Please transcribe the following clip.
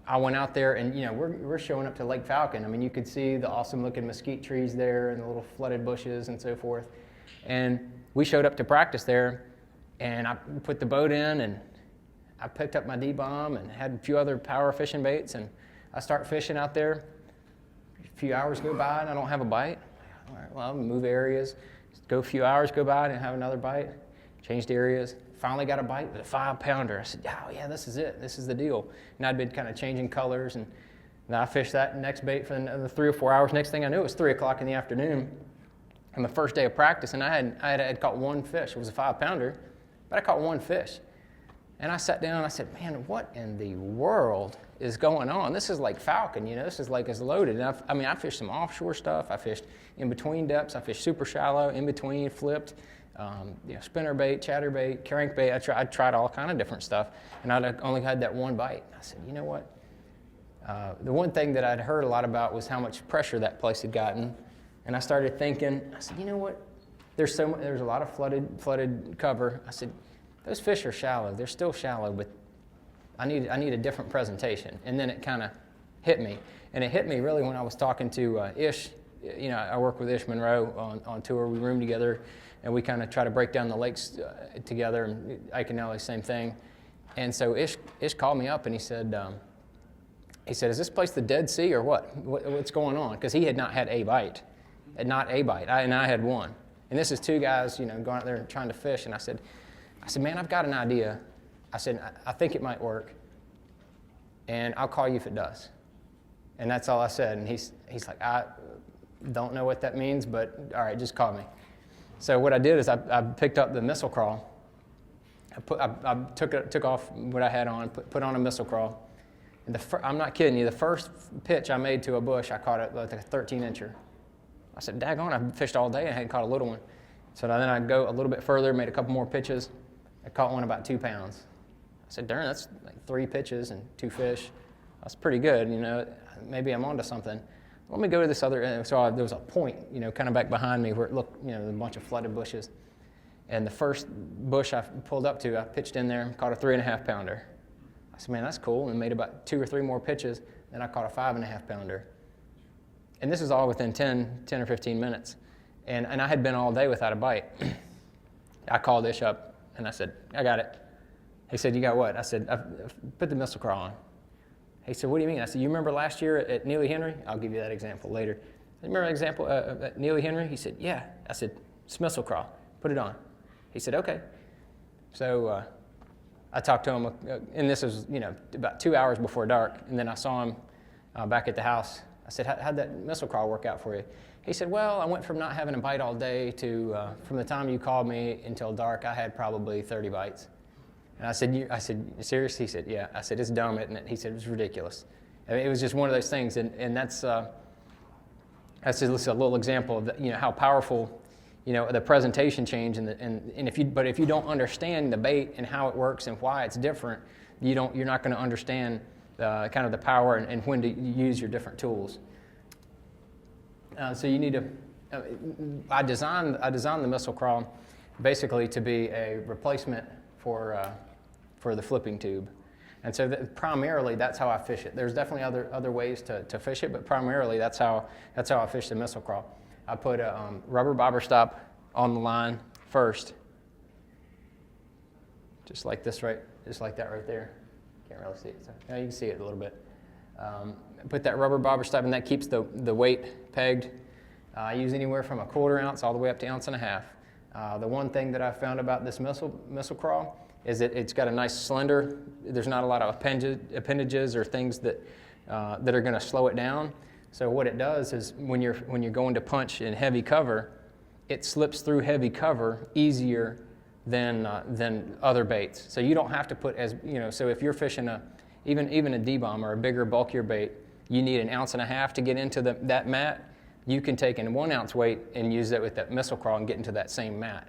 I went out there, and we're showing up to Lake Falcon. I mean, you could see the awesome looking mesquite trees there and the little flooded bushes and so forth. And we showed up to practice there, and I put the boat in, and I picked up my D-bomb and had a few other power fishing baits, and I start fishing out there. A few hours go by and I don't have a bite. All right, well, I'll move areas. Go a few hours go by and have another bite. Changed areas. Finally got a bite with a 5-pounder. I said, oh yeah, this is it. This is the deal. And I'd been kind of changing colors, and then I fished that next bait for another 3 or 4 hours. Next thing I knew, it was 3 o'clock in the afternoon on the first day of practice, and I had caught one fish. It was a 5-pounder, but I caught one fish. And I sat down and I said, man, what in the world is going on? This is like Falcon, this is like it's loaded. And I fished some offshore stuff. I fished in between depths. I fished super shallow, in between, flipped, spinner bait, chatter bait, crankbait. I tried all kind of different stuff, and I only had that one bite. I said, you know what? The one thing that I'd heard a lot about was how much pressure that place had gotten. And I started thinking, I said, you know what? There's a lot of flooded cover. I said, those fish are shallow. They're still shallow, but I need a different presentation. And then it kind of hit me. And it hit me really when I was talking to Ish. I work with Ish Monroe on tour. We room together, and we kind of try to break down the lakes together. And Ike and Ellie, same thing. And so Ish called me up, and he said, is this place the Dead Sea or what? What's going on? Because he had not had a bite. And I had one. And this is 2 guys, going out there and trying to fish. And I said, man, I've got an idea. I said, I think it might work, and I'll call you if it does. And that's all I said. And he's like, I don't know what that means, but all right, just call me. So what I did is I picked up the missile crawl. I took off what I had on, put on a missile crawl. And I'm not kidding you, the first pitch I made to a bush, I caught it like a 13-incher. I said, daggone, I fished all day and I hadn't caught a little one. So then I'd go a little bit further, made a couple more pitches. I caught one about 2 pounds. I said, darn, that's like 3 pitches and 2 fish. That's pretty good, maybe I'm onto something. Let me go to this other, so there was a point, kind of back behind me where it looked, a bunch of flooded bushes. And the first bush I pulled up to, I pitched in there, caught a 3.5-pounder. I said, man, that's cool, and made about 2 or 3 more pitches. Then I caught a 5.5-pounder. And this is all within 10 or 15 minutes. And I had been all day without a bite. I called Ish up, and I said, I got it. He said, you got what? I said, I put the missile crawl on. He said, what do you mean? I said, you remember last year at Neely Henry? I'll give you that example later. You remember that example at Neely Henry? He said, yeah. I said, it's missile crawl. Put it on. He said, okay. So I talked to him, and this was, about 2 hours before dark, and then I saw him back at the house. I said, how'd that missile crawl work out for you? He said, well, I went from not having a bite all day to, from the time you called me until dark, I had probably 30 bites. And I said, serious? He said, yeah. I said, it's dumb, isn't it? He said, it's ridiculous. I mean, it was just one of those things, and that's just a little example of how powerful, the presentation change, but if you don't understand the bait and how it works and why it's different, you're not going to understand kind of the power and when to use your different tools. So you need to. I designed the missile crawl basically to be a replacement for the flipping tube, and so primarily that's how I fish it. There's definitely other ways to fish it, but primarily that's how I fish the missile crawl. I put a rubber bobber stop on the line first, just like that right there. Can't really see it. So, you can see it a little bit. Put that rubber bobber stop, and that keeps the weight pegged. I use anywhere from 1/4 ounce all the way up to 1.5 ounces. The one thing that I found about this missile crawl is that it's got a nice slender. There's not a lot of appendages or things that are going to slow it down. So what it does is when you're going to punch in heavy cover, it slips through heavy cover easier than other baits. So you don't have to put So if you're fishing even a D-bomb or a bigger, bulkier bait, you need 1.5 ounces to get into that mat. You can take in 1 ounce weight and use that with that missile crawl and get into that same mat.